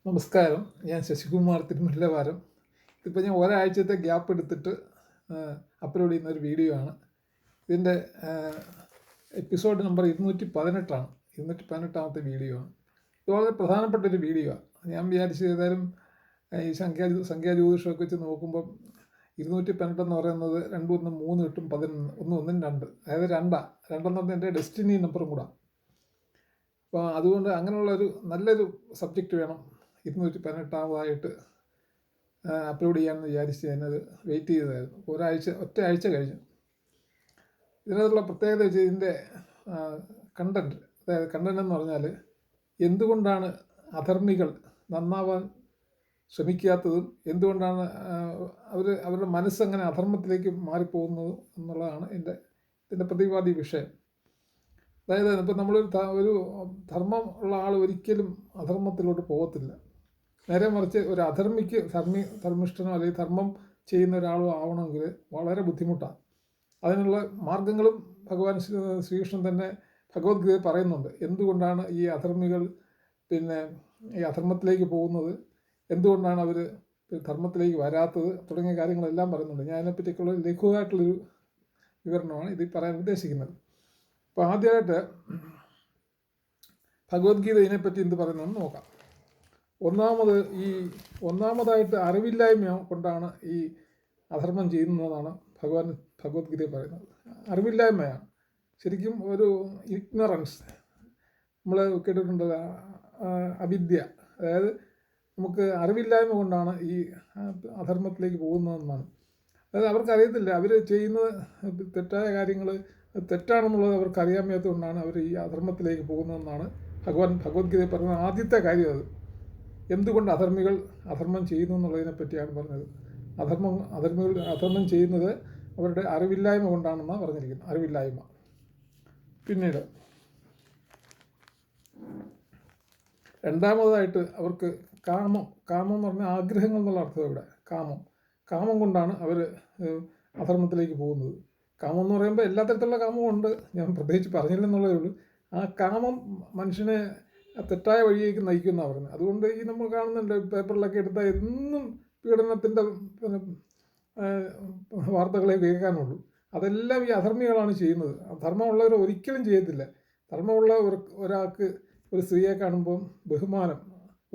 നമസ്കാരം. ഞാൻ ശശികുമാർ തിരുമല്ലവാരം. ഇതിപ്പോൾ ഞാൻ ഒരാഴ്ചത്തെ ഗ്യാപ്പ് എടുത്തിട്ട് അപ്ലോഡ് ചെയ്യുന്ന ഒരു വീഡിയോ ആണ്. ഇതിൻ്റെ എപ്പിസോഡ് നമ്പർ 218ആണ്. 218ാമത്തെ വീഡിയോ ആണ്. ഇത് വളരെ പ്രധാനപ്പെട്ടൊരു വീഡിയോ ആണ്. ഞാൻ വിചാരിച്ച് ഏതായാലും ഈ സംഖ്യാജ്യോതിഷമൊക്കെ വെച്ച് നോക്കുമ്പം 218 എന്ന് പറയുന്നത് 2 1 3 കിട്ടും, 11 1 1 2, അതായത് രണ്ടെന്ന് പറഞ്ഞാൽ എൻ്റെ ഡെസ്റ്റിനി നമ്പറും കൂടെ. അപ്പോൾ അതുകൊണ്ട് അങ്ങനെയുള്ളൊരു നല്ലൊരു സബ്ജക്റ്റ് വേണം 218ാമതായിട്ട് അപ്ലോഡ് ചെയ്യാമെന്ന് വിചാരിച്ച് ഞാനത് വെയിറ്റ് ചെയ്തതായിരുന്നു. ഒറ്റ ആഴ്ച കഴിഞ്ഞു. ഇതിനകത്തുള്ള പ്രത്യേകത വെച്ച് ഇതിൻ്റെ കണ്ടൻറ്റ്, അതായത് കണ്ടൻറ്റ് എന്ന് പറഞ്ഞാൽ എന്തുകൊണ്ടാണ് അധർമ്മികൾ നന്നാവാൻ ശ്രമിക്കാത്തതും എന്തുകൊണ്ടാണ് അവരുടെ മനസ്സങ്ങനെ അധർമ്മത്തിലേക്ക് മാറിപ്പോകുന്നത് എന്നുള്ളതാണ് ഇതിൻ്റെ പ്രതിപാദ്യ വിഷയം. അതായത് ഇപ്പം ഒരു ധർമ്മം ഉള്ള ആൾ ഒരിക്കലും അധർമ്മത്തിലോട്ട് പോകത്തില്ല. നേരെ മറിച്ച് ഒരു അധർമ്മിക്ക് ധർമ്മിഷ്ഠനോ അല്ലെങ്കിൽ ധർമ്മം ചെയ്യുന്ന ഒരാളോ ആവണമെങ്കിൽ വളരെ ബുദ്ധിമുട്ടാണ്. അതിനുള്ള മാർഗങ്ങളും ഭഗവാൻ ശ്രീകൃഷ്ണൻ തന്നെ ഭഗവത്ഗീത പറയുന്നുണ്ട്. എന്തുകൊണ്ടാണ് ഈ അധർമ്മികൾ ഈ അധർമ്മത്തിലേക്ക് പോകുന്നത്, എന്തുകൊണ്ടാണ് അവർ ധർമ്മത്തിലേക്ക് വരാത്തത് തുടങ്ങിയ കാര്യങ്ങളെല്ലാം പറയുന്നുണ്ട്. ഞാൻ അതിനെപ്പറ്റിയൊക്കെയുള്ള ലഘുവായിട്ടുള്ളൊരു വിവരണമാണ് ഇതിൽ പറയാൻ ഉദ്ദേശിക്കുന്നത്. അപ്പോൾ ആദ്യമായിട്ട് ഭഗവത്ഗീത ഇതിനെപ്പറ്റി എന്ത് പറയുന്നതെന്ന് നോക്കാം. ഒന്നാമതായിട്ട് അറിവില്ലായ്മ കൊണ്ടാണ് ഈ അധർമ്മം ചെയ്യുന്നതാണ് ഭഗവത്ഗീതയിൽ പറയുന്നത്. അറിവില്ലായ്മയാണ് ശരിക്കും ഒരു ഇഗ്നറൻസ്. നമ്മൾ കേട്ടിട്ടുണ്ട് അവിദ്യ, അതായത് നമുക്ക് അറിവില്ലായ്മ കൊണ്ടാണ് ഈ അധർമ്മത്തിലേക്ക് പോകുന്നതെന്നാണ്. അതായത് അവർക്കറിയത്തില്ല അവർ ചെയ്യുന്നത് തെറ്റായ കാര്യങ്ങൾ തെറ്റാണെന്നുള്ളത് അവർക്ക് അറിയാൻ വയ്യാത്തതുകൊണ്ടാണ് അവർ ഈ അധർമ്മത്തിലേക്ക് പോകുന്നതെന്നാണ് ഭഗവത്ഗീതയിൽ പറയുന്ന ആദ്യത്തെ കാര്യം. അത് എന്തുകൊണ്ട് അധർമ്മികൾ അധർമ്മം ചെയ്യുന്നു എന്നുള്ളതിനെ പറ്റിയാണ് പറഞ്ഞത്. അധർമ്മികൾ അധർമ്മം ചെയ്യുന്നത് അവരുടെ അറിവില്ലായ്മ കൊണ്ടാണെന്നാണ് പറഞ്ഞിരിക്കുന്നത്. അറിവില്ലായ്മ. പിന്നീട് രണ്ടാമതായിട്ട് അവർക്ക് കാമം എന്ന് പറഞ്ഞാൽ ആഗ്രഹങ്ങൾ എന്നുള്ള അർത്ഥം. ഇവിടെ കാമം കൊണ്ടാണ് അവർ അധർമ്മത്തിലേക്ക് പോകുന്നത്. കാമം എന്ന് പറയുമ്പോൾ എല്ലാ തരത്തിലുള്ള കാമവും ഉണ്ട്, ഞാൻ പ്രത്യേകിച്ച് പറഞ്ഞില്ലെന്നുള്ളതേ ഉള്ളൂ. ആ കാമം മനുഷ്യനെ തെറ്റായ വഴിയേക്ക് നയിക്കുമെന്നാണ് പറയുന്നത്. അതുകൊണ്ട് ഈ നമ്മൾ കാണുന്നുണ്ട് പേപ്പറിലൊക്കെ എടുത്താൽ എന്നും പീഡനത്തിൻ്റെ വാർത്തകളെ കേൾക്കാനുള്ളൂ. അതെല്ലാം ഈ അധർമ്മികളാണ് ചെയ്യുന്നത്. ധർമ്മമുള്ളവർ ഒരിക്കലും ചെയ്യത്തില്ല. ധർമ്മമുള്ള ഒരാൾക്ക് ഒരു സ്ത്രീയെ കാണുമ്പം ബഹുമാനം,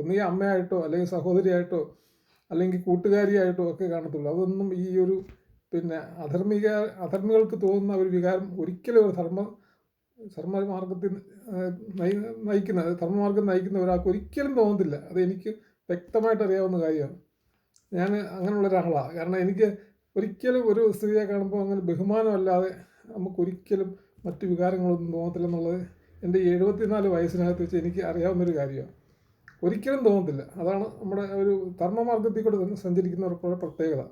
ഒന്നുകിൽ അമ്മയായിട്ടോ അല്ലെങ്കിൽ സഹോദരിയായിട്ടോ അല്ലെങ്കിൽ കൂട്ടുകാരിയായിട്ടോ ഒക്കെ കാണത്തുള്ളൂ. അതൊന്നും ഈ ഒരു അധർമ്മികൾക്ക് തോന്നുന്ന ഒരു വികാരം ഒരിക്കലും ഒരു ധർമ്മമാർഗത്തിൽ നയിക്കുന്ന ഒരാൾക്ക് ഒരിക്കലും തോന്നത്തില്ല. അതെനിക്ക് വ്യക്തമായിട്ട് അറിയാവുന്ന കാര്യമാണ്. ഞാൻ അങ്ങനെയുള്ള ഒരാളാണ്. കാരണം എനിക്ക് ഒരിക്കലും ഒരു സ്ത്രീയെ കാണുമ്പോൾ അങ്ങനെ ബഹുമാനമല്ലാതെ നമുക്കൊരിക്കലും മറ്റു വികാരങ്ങളൊന്നും തോന്നത്തില്ല എന്നുള്ളത് എൻ്റെ 74 വയസ്സിനകത്ത് വെച്ച് എനിക്ക് അറിയാവുന്നൊരു കാര്യമാണ്. ഒരിക്കലും തോന്നത്തില്ല. അതാണ് നമ്മുടെ ഒരു ധർമ്മമാർഗത്തിൽ കൂടെ തന്നെ സഞ്ചരിക്കുന്നവർക്കുള്ള പ്രത്യേകത.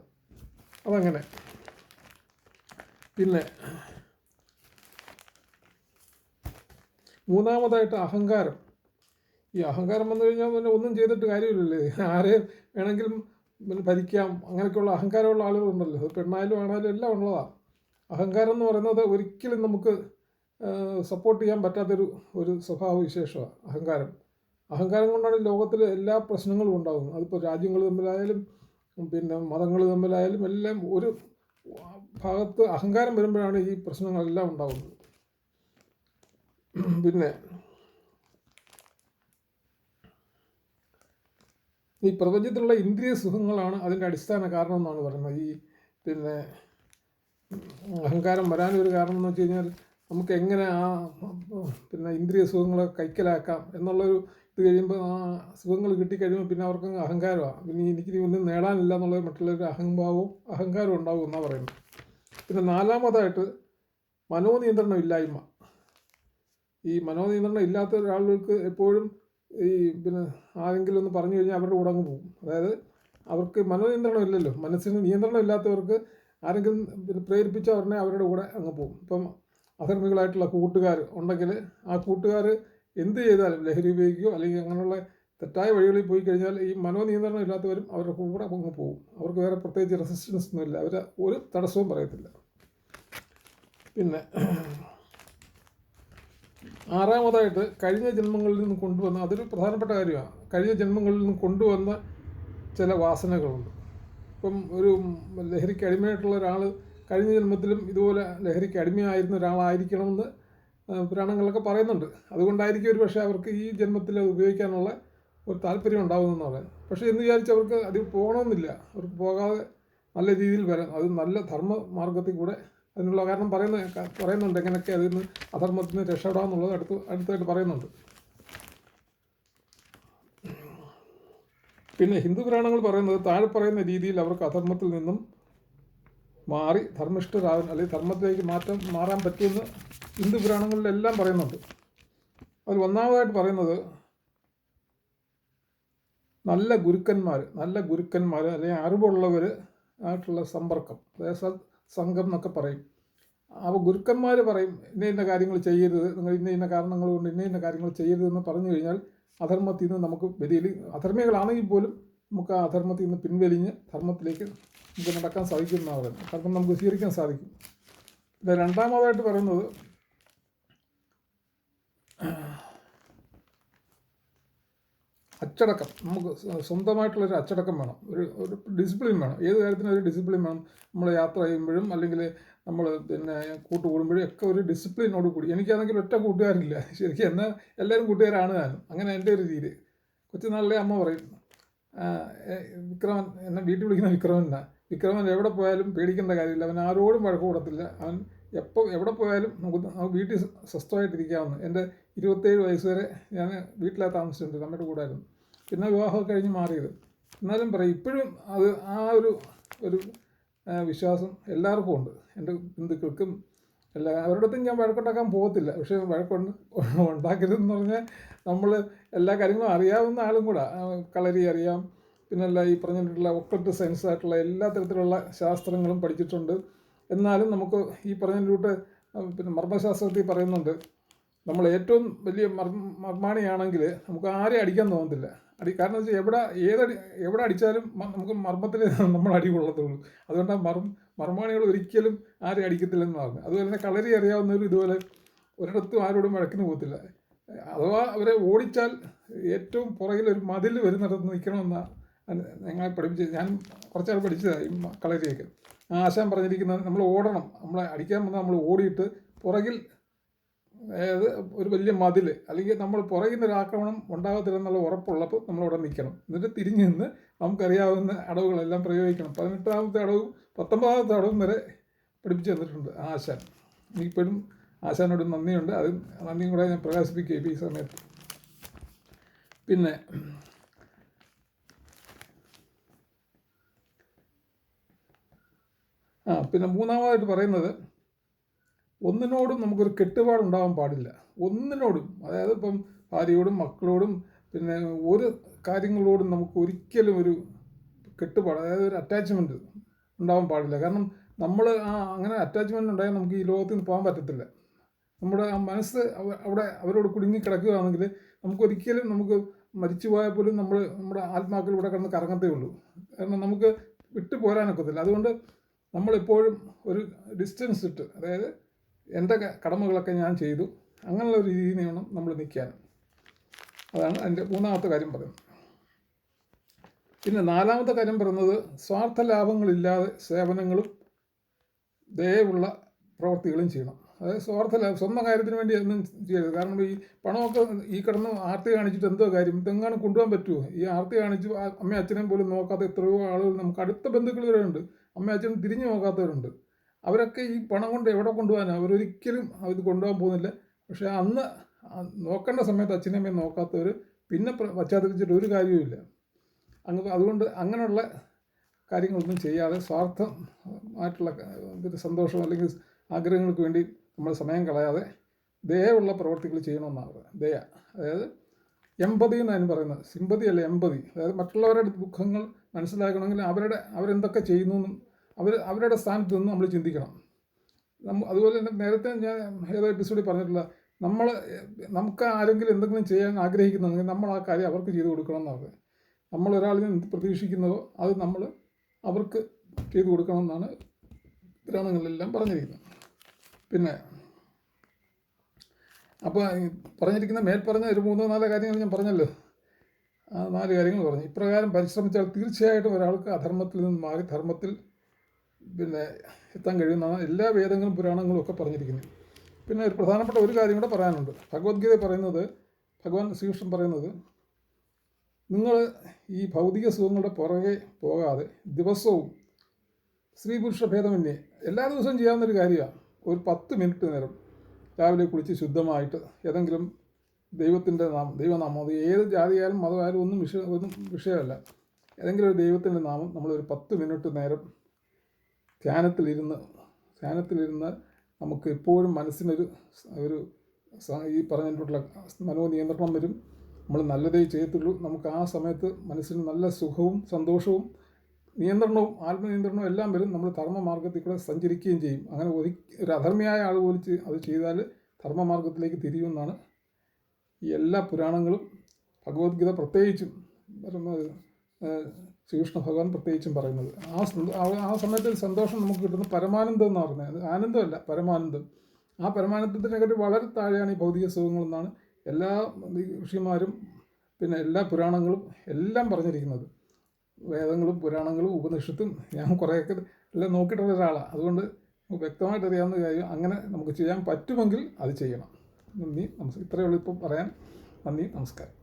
അതങ്ങനെ. പിന്നെ മൂന്നാമതായിട്ട് അഹങ്കാരം. ഈ അഹങ്കാരം വന്നു കഴിഞ്ഞാൽ പിന്നെ ഒന്നും ചെയ്തിട്ട് കാര്യമില്ലല്ലേ. ആരെയും വേണമെങ്കിലും ഭരിക്കാം, അങ്ങനെയൊക്കെയുള്ള അഹങ്കാരമുള്ള ആളുകളുണ്ടല്ലോ. അത് പെണ്ണായാലും ആണായാലും എല്ലാം ഉള്ളതാണ്. അഹങ്കാരം എന്ന് പറയുന്നത് ഒരിക്കലും നമുക്ക് സപ്പോർട്ട് ചെയ്യാൻ പറ്റാത്തൊരു സ്വഭാവ വിശേഷമാണ് അഹങ്കാരം കൊണ്ടാണ് ലോകത്തിൽ എല്ലാ പ്രശ്നങ്ങളും ഉണ്ടാകുന്നത്. അതിപ്പോൾ രാജ്യങ്ങൾ തമ്മിലായാലും മതങ്ങൾ തമ്മിലായാലും എല്ലാം ഒരു ഭാഗത്ത് അഹങ്കാരം വരുമ്പോഴാണ് ഈ പ്രശ്നങ്ങളെല്ലാം ഉണ്ടാകുന്നത്. പിന്നെ ഈ പ്രപഞ്ചത്തിലുള്ള ഇന്ദ്രിയ സുഖങ്ങളാണ് അതിൻ്റെ അടിസ്ഥാന കാരണം എന്നാണ് പറയുന്നത്. അഹങ്കാരം വരാനൊരു കാരണം എന്ന് വെച്ച് കഴിഞ്ഞാൽ നമുക്ക് എങ്ങനെ ഇന്ദ്രിയ സുഖങ്ങളെ കൈക്കലാക്കാം എന്നുള്ളൊരു ഇത് കഴിയുമ്പോൾ ആ സുഖങ്ങൾ കിട്ടിക്കഴിയുമ്പോൾ പിന്നെ അവർക്ക് അഹങ്കാരമാണ്. പിന്നെ എനിക്ക് ഒന്നും നേടാനില്ല എന്നുള്ളത് മറ്റുള്ളവരുടെ അഹങ്കാരവും ഉണ്ടാവും എന്നാണ് പറയുന്നത്. പിന്നെ നാലാമതായിട്ട് മനോനിയന്ത്രണം ഇല്ലായ്മ. ഈ മനോനിയന്ത്രണം ഇല്ലാത്ത ഒരാളുകൾക്ക് എപ്പോഴും ആരെങ്കിലും ഒന്ന് പറഞ്ഞു കഴിഞ്ഞാൽ അവരുടെ കൂടെ അങ്ങ് പോകും. അതായത് അവർക്ക് മനോനിയന്ത്രണം ഇല്ലല്ലോ. മനസ്സിന് നിയന്ത്രണം ഇല്ലാത്തവർക്ക് ആരെങ്കിലും പ്രേരിപ്പിച്ച ഉടനെ അവരുടെ കൂടെ അങ്ങ് പോകും. ഇപ്പം അധർമ്മികളായിട്ടുള്ള കൂട്ടുകാർ ഉണ്ടെങ്കിൽ ആ കൂട്ടുകാർ എന്ത് ചെയ്താലും ലഹരി ഉപയോഗിക്കുകയോ അല്ലെങ്കിൽ അങ്ങനെയുള്ള തെറ്റായ വഴികളിൽ പോയി കഴിഞ്ഞാൽ ഈ മനോനിയന്ത്രണം ഇല്ലാത്തവരും അവരുടെ കൂടെ അങ്ങ് പോകും. അവർക്ക് വേറെ പ്രത്യേകിച്ച് റെസിസ്റ്റൻസ് ഒന്നുമില്ല. അവർ ഒരു തടസ്സവും പറയത്തില്ല. പിന്നെ ആറാമതായിട്ട് കഴിഞ്ഞ ജന്മങ്ങളിൽ നിന്ന് കൊണ്ടുവന്ന, അതൊരു പ്രധാനപ്പെട്ട കാര്യമാണ്. കഴിഞ്ഞ ജന്മങ്ങളിൽ നിന്ന് കൊണ്ടുവന്ന ചില വാസനകളുണ്ട്. ഇപ്പം ഒരു ലഹരിക്ക് അടിമയായിട്ടുള്ള ഒരാൾ കഴിഞ്ഞ ജന്മത്തിലും ഇതുപോലെ ലഹരിക്ക് അടിമയായിരുന്ന ഒരാളായിരിക്കണമെന്ന് പുരാണങ്ങളൊക്കെ പറയുന്നുണ്ട്. അതുകൊണ്ടായിരിക്കും ഒരു പക്ഷേ അവർക്ക് ഈ ജന്മത്തിൽ അത് ഉപയോഗിക്കാനുള്ള ഒരു താല്പര്യം ഉണ്ടാകുമെന്ന് പറയുന്നത്. പക്ഷേ എന്ന് വിചാരിച്ച് അവർക്ക് അതിൽ പോകണമെന്നില്ല. അവർക്ക് പോകാതെ നല്ല രീതിയിൽ വരാം. അത് നല്ല ധർമ്മ മാർഗത്തിൽ കൂടെ അതിനുള്ള കാരണം പറയുന്നുണ്ട് എങ്ങനെയൊക്കെ അതിൽ നിന്ന് അധർമ്മത്തിൽ നിന്ന് രക്ഷപ്പെടാമെന്നുള്ളത് അടുത്തായിട്ട് പറയുന്നുണ്ട്. പിന്നെ ഹിന്ദു പുരാണങ്ങൾ പറയുന്നത് താഴെ പറയുന്ന രീതിയിൽ അവർക്ക് അധർമ്മത്തിൽ നിന്നും മാറി ധർമ്മിഷ്ഠരാകാൻ അല്ലെങ്കിൽ ധർമ്മത്തിലേക്ക് മാറാൻ പറ്റുമെന്ന് ഹിന്ദു പുരാണങ്ങളിലെല്ലാം പറയുന്നുണ്ട്. അതിൽ ഒന്നാമതായിട്ട് പറയുന്നത് നല്ല ഗുരുക്കന്മാർ അല്ലെങ്കിൽ അറിവുള്ളവർ ആയിട്ടുള്ള സമ്പർക്കം, അതായത് സംഘം എന്നൊക്കെ പറയും. അപ്പോൾ ഗുരുക്കന്മാർ പറയും ഇന്ന കാര്യങ്ങൾ ചെയ്യരുത്, നിങ്ങൾ ഇന്ന കാരണങ്ങൾ കൊണ്ട് ഇന്ന കാര്യങ്ങൾ ചെയ്യരുതെന്ന് പറഞ്ഞു കഴിഞ്ഞാൽ അധർമ്മത്തിൽ നിന്ന് നമുക്ക് അധർമ്മികളാണെങ്കിൽ പോലും നമുക്ക് ആ അധർമ്മത്തിൽ നിന്ന് പിൻവലിഞ്ഞ് ധർമ്മത്തിലേക്ക് നമുക്ക് നടക്കാൻ സാധിക്കുമെന്നാണ് പറയുന്നത്. ധർമ്മം നമുക്ക് സ്വീകരിക്കാൻ സാധിക്കും. പിന്നെ രണ്ടാമതായിട്ട് പറയുന്നത് അച്ചടക്കം. നമുക്ക് സ്വന്തമായിട്ടുള്ളൊരു അച്ചടക്കം വേണം, ഒരു ഡിസിപ്ലിൻ വേണം. ഏത് കാര്യത്തിനും ഒരു ഡിസിപ്ലിൻ വേണം. നമ്മൾ യാത്ര ചെയ്യുമ്പോഴും അല്ലെങ്കിൽ നമ്മൾ പിന്നെ കൂട്ടുകൂടുമ്പോഴും ഒക്കെ ഒരു ഡിസിപ്ലിനോട് കൂടി. എനിക്കാണെങ്കിൽ ഒറ്റ കൂട്ടുകാരില്ല ശരിക്കും, എന്നാൽ എല്ലാവരും കൂട്ടുകാരാണ് ഞാനും. അങ്ങനെ എൻ്റെ ഒരു രീതി. കൊച്ചുനാളിലെ അമ്മ പറയും, വിക്രമൻ, എന്നെ വീട്ടിൽ വിളിക്കുന്ന വിക്രമൻ എവിടെ പോയാലും പേടിക്കേണ്ട കാര്യമില്ല, അവൻ ആരോടും വഴക്ക് കൂടത്തില്ല, അവൻ എവിടെ പോയാലും നമുക്ക് വീട്ടിൽ സ്വസ്ഥമായിട്ടിരിക്കാമെന്ന്. എൻ്റെ 27 വയസ്സ് വരെ ഞാൻ വീട്ടിലാണ് താമസിച്ചിട്ടുണ്ട്, നമ്മുടെ കൂടായിരുന്നു. പിന്നെ വിവാഹമൊക്കെ കഴിഞ്ഞ് മാറിയത്. എന്നാലും പറയും ഇപ്പോഴും അത് ആ ഒരു വിശ്വാസം എല്ലാവർക്കും ഉണ്ട്. എൻ്റെ ബന്ധുക്കൾക്കും അവരോടൊത്തും ഞാൻ വഴക്കുണ്ടാക്കാൻ പോകത്തില്ല. പക്ഷേ ഉണ്ടാക്കരുതെന്ന് പറഞ്ഞാൽ നമ്മൾ എല്ലാ കാര്യങ്ങളും അറിയാവുന്ന ആളും കൂടെ, കളരി അറിയാം, പിന്നല്ല ഈ പറഞ്ഞിട്ടുള്ള ഒക്കൾട്ട് സയൻസ് ആയിട്ടുള്ള എല്ലാ തരത്തിലുള്ള ശാസ്ത്രങ്ങളും പഠിച്ചിട്ടുണ്ട്. എന്നാലും നമുക്ക് ഈ പറഞ്ഞ പിന്നെ മർമ്മശാസ്ത്രത്തിൽ പറയുന്നുണ്ട്, നമ്മൾ ഏറ്റവും വലിയ മർമാണിയാണെങ്കിൽ നമുക്ക് ആരെയും അടിക്കാൻ തോന്നത്തില്ല. കാരണം വെച്ചാൽ എവിടെ അടിച്ചാലും നമുക്ക് മർമ്മത്തിൽ നമ്മൾ അടി കൊള്ളത്തുള്ളൂ. അതുകൊണ്ടാണ് മർമാണികൾ ഒരിക്കലും ആരെയും അടിക്കത്തില്ലെന്ന് പറഞ്ഞു. അതുപോലെ തന്നെ കളരി അറിയാവുന്നവരും ഇതുപോലെ ഒരിടത്തും ആരോടും വഴക്കിന് പോകത്തില്ല. അഥവാ അവരെ ഓടിച്ചാൽ ഏറ്റവും പുറകിൽ ഒരു മതിൽ വരുന്നിടത്ത് നിൽക്കണമെന്നാണ് ഞങ്ങളെ പഠിപ്പിച്ചത്. ഞാൻ കുറച്ചാൾ പഠിച്ചതാണ് ഈ കളരിയൊക്കെ. ആശാൻ പറഞ്ഞിരിക്കുന്നത് നമ്മൾ ഓടണം, നമ്മളെ അടിക്കാൻ വന്നാൽ നമ്മൾ ഓടിയിട്ട് പുറകിൽ, അതായത് ഒരു വലിയ മതിൽ അല്ലെങ്കിൽ നമ്മൾ പുറകിൽ നിന്ന് ഒരു ആക്രമണം ഉണ്ടാകത്തില്ലെന്നുള്ള ഉറപ്പുള്ളപ്പോൾ നമ്മളവിടെ നിൽക്കണം. എന്നിട്ട് തിരിഞ്ഞ് നിന്ന് നമുക്കറിയാവുന്ന അടവുകളെല്ലാം പ്രയോഗിക്കണം. 18ാമത്തെ അടവും 19ാമത്തെ അടവും വരെ പഠിപ്പിച്ചു തന്നിട്ടുണ്ട് ആശാൻ. എനിക്കിപ്പോഴും ആശാനോട് നന്ദിയുണ്ട്. അത് നന്ദിയും കൂടെ ഞാൻ പ്രകാശിപ്പിക്കുക ഈ സമയത്ത്. പിന്നെ പിന്നെ മൂന്നാമതായിട്ട് പറയുന്നത് ഒന്നിനോടും നമുക്കൊരു കെട്ടുപാടുണ്ടാകാൻ പാടില്ല. ഒന്നിനോടും, അതായത് ഇപ്പം ഭാര്യയോടും മക്കളോടും പിന്നെ ഒരു കാര്യങ്ങളോടും നമുക്ക് ഒരിക്കലും ഒരു കെട്ടുപാട്, അതായത് ഒരു അറ്റാച്ച്മെൻറ്റ് ഉണ്ടാകാൻ പാടില്ല. കാരണം നമ്മൾ അങ്ങനെ അറ്റാച്ച്മെൻറ്റ് ഉണ്ടായാൽ നമുക്ക് ഈ ലോകത്തിൽ നിന്ന് പോകാൻ പറ്റത്തില്ല. നമ്മുടെ ആ മനസ്സ് അവിടെ അവരോട് കുടുങ്ങിക്കിടക്കുകയാണെങ്കിൽ നമുക്കൊരിക്കലും നമുക്ക് മരിച്ചു പോയാൽ പോലും നമ്മുടെ ആത്മാക്കൾ ഇവിടെ കിടന്ന് കറങ്ങത്തേ ഉള്ളൂ. കാരണം നമുക്ക് വിട്ടു പോരാനൊക്കത്തില്ല. അതുകൊണ്ട് നമ്മളെപ്പോഴും ഒരു ഡിസ്റ്റൻസ് ഇട്ട്, അതായത് എൻ്റെ കടമകളൊക്കെ ഞാൻ ചെയ്തു, അങ്ങനെയുള്ള ഒരു രീതിയിൽ വേണം നമ്മൾ നിൽക്കാൻ. അതാണ് എൻ്റെ മൂന്നാമത്തെ കാര്യം പറയുന്നത്. പിന്നെ നാലാമത്തെ കാര്യം പറയുന്നത് സ്വാർത്ഥ ലാഭങ്ങളില്ലാതെ സേവനങ്ങളും ദയവുള്ള പ്രവൃത്തികളും ചെയ്യണം. അതായത് സ്വന്തം കാര്യത്തിന് വേണ്ടി ഒന്നും ചെയ്യരുത്. കാരണം ഈ പണമൊക്കെ ഈ കിടന്ന് ആർത്തി കാണിച്ചിട്ട് എന്തോ കാര്യം, ഇതെങ്ങാനും കൊണ്ടുപോകാൻ പറ്റുമോ? ഈ ആർത്തി കാണിച്ച് അമ്മയും അച്ഛനെയും പോലും നോക്കാത്ത എത്രയോ ആളുകൾ നമുക്ക് അടുത്ത ബന്ധുക്കൾ വരെ ഉണ്ട്. അമ്മയും അച്ഛനും തിരിഞ്ഞു നോക്കാത്തവരുണ്ട്. അവരൊക്കെ ഈ പണം കൊണ്ട് എവിടെ കൊണ്ടുപോകാനാണ്? അവരൊരിക്കലും ഇത് കൊണ്ടുപോകാൻ പോകുന്നില്ല. പക്ഷേ അന്ന് നോക്കേണ്ട സമയത്ത് അച്ഛനെയും അമ്മയും നോക്കാത്തവർ പിന്നെ പശ്ചാത്തലിച്ചിട്ട് ഒരു കാര്യവുമില്ല. അതുകൊണ്ട് അങ്ങനെയുള്ള കാര്യങ്ങളൊന്നും ചെയ്യാതെ സ്വാർത്ഥമായിട്ടുള്ള സന്തോഷം അല്ലെങ്കിൽ ആഗ്രഹങ്ങൾക്ക് വേണ്ടി നമ്മൾ സമയം കളയാതെ ദയവുള്ള പ്രവർത്തികൾ ചെയ്യണമെന്നാണ് പറയുന്നത്. ദയ, അതായത് എമ്പതി എന്നാണ് പറയുന്നത്. സിമ്പതി അല്ല, എമ്പതി. അതായത് മറ്റുള്ളവരുടെ ദുഃഖങ്ങൾ മനസ്സിലാക്കണമെങ്കിൽ അവരെന്തൊക്കെ ചെയ്യുന്നു എന്നും അവരുടെ സ്ഥാനത്ത് നിന്ന് നമ്മൾ ചിന്തിക്കണം. അതുപോലെ തന്നെ നേരത്തെ ഞാൻ ഏതോ എപ്പിസോഡിൽ പറഞ്ഞിട്ടുള്ള നമുക്ക് ആരെങ്കിലും എന്തെങ്കിലും ചെയ്യാൻ ആഗ്രഹിക്കുന്നുണ്ടെങ്കിൽ നമ്മൾ ആ കാര്യം അവർക്ക് ചെയ്തു കൊടുക്കണം എന്നാണ്. നമ്മൾ ഒരാളിൽ നിന്ന് എന്ത് പ്രതീക്ഷിക്കുന്നതോ അത് നമ്മൾ അവർക്ക് ചെയ്തു കൊടുക്കണമെന്നാണ് പുരാണങ്ങളിലെല്ലാം പറഞ്ഞിരിക്കുന്നത്. പിന്നെ അപ്പോൾ പറഞ്ഞിരിക്കുന്ന മേൽപ്പറഞ്ഞ ഒരു 3-4 കാര്യങ്ങൾ ഞാൻ പറഞ്ഞല്ലോ. ആ 4 കാര്യങ്ങൾ പറഞ്ഞു. ഇപ്രകാരം പരിശ്രമിച്ചാൽ തീർച്ചയായിട്ടും ഒരാൾക്ക് അധർമ്മത്തിൽ നിന്ന് മാറി ധർമ്മത്തിൽ പിന്നെ എത്താൻ കഴിയുന്നതാണ് എല്ലാ വേദങ്ങളും പുരാണങ്ങളും ഒക്കെ പറഞ്ഞിരിക്കുന്നത്. പിന്നെ ഒരു പ്രധാനപ്പെട്ട ഒരു കാര്യം കൂടെ പറയാനുണ്ട്. ഭഗവത്ഗീത പറയുന്നത്, ഭഗവാൻ ശ്രീകൃഷ്ണൻ പറയുന്നത്, നിങ്ങൾ ഈ ഭൗതിക സുഖങ്ങളുടെ പുറകെ പോകാതെ ദിവസവും സ്ത്രീ പുരുഷ ഭേദമന്യേ എല്ലാ ദിവസവും ചെയ്യാവുന്നൊരു കാര്യമാണ്. ഒരു 10 മിനിറ്റ് നേരം രാവിലെ കുളിച്ച് ശുദ്ധമായിട്ട് ഏതെങ്കിലും ദൈവത്തിൻ്റെ ദൈവനാമം, അത് ഏത് ജാതിയായാലും മതമായാലും ഒന്നും വിഷയമല്ല, ഏതെങ്കിലും ഒരു ദൈവത്തിൻ്റെ നാമം നമ്മളൊരു 10 മിനിറ്റ് നേരം ധ്യാനത്തിലിരുന്ന് നമുക്ക് എപ്പോഴും മനസ്സിനൊരു ഈ പറഞ്ഞിട്ടുള്ള മനോനിയന്ത്രണം വരും. നമ്മൾ നല്ലതേ ചെയ്യത്തുള്ളൂ. നമുക്ക് ആ സമയത്ത് മനസ്സിന് നല്ല സുഖവും സന്തോഷവും നിയന്ത്രണവും ആത്മനിയന്ത്രണവും എല്ലാം വരും. നമ്മൾ ധർമ്മമാർഗ്ഗത്തിൽ കൂടെ സഞ്ചരിക്കുകയും ചെയ്യും. അങ്ങനെ ഒരു അധർമ്മിയായ ആൾ പോലും അത് ചെയ്താൽ ധർമ്മമാർഗ്ഗത്തിലേക്ക് തിരിയുമെന്നാണ് ഈ എല്ലാ പുരാണങ്ങളും, ഭഗവത്ഗീത പ്രത്യേകിച്ചും ശ്രീകൃഷ്ണ ഭഗവാൻ പ്രത്യേകിച്ചും പറയുന്നത്. ആ സമയത്ത് സന്തോഷം നമുക്ക് കിട്ടുന്ന പരമാനന്ദം എന്ന് പറഞ്ഞത്, അത് ആനന്ദമല്ല, പരമാനന്ദം. ആ പരമാനന്ദത്തിനെക്കാട്ടി വളരെ താഴെയാണ് ഈ ഭൗതിക സുഖങ്ങളെന്നാണ് എല്ലാ ഋഷിമാരും പിന്നെ എല്ലാ പുരാണങ്ങളും എല്ലാം പറഞ്ഞിരിക്കുന്നത്. വേദങ്ങളും പുരാണങ്ങളും ഉപനിഷത്തും ഞാൻ കുറേയൊക്കെ എല്ലാം നോക്കിയിട്ടുള്ള ഒരാളാണ്. അതുകൊണ്ട് വ്യക്തമായിട്ട് അറിയാവുന്ന കാര്യം, അങ്ങനെ നമുക്ക് ചെയ്യാൻ പറ്റുമെങ്കിൽ അത് ചെയ്യണം. നന്ദി, നമസ്കാരം. ഇത്രയേ ഉള്ളൂ ഇപ്പോൾ പറയാൻ. നന്ദി, നമസ്കാരം.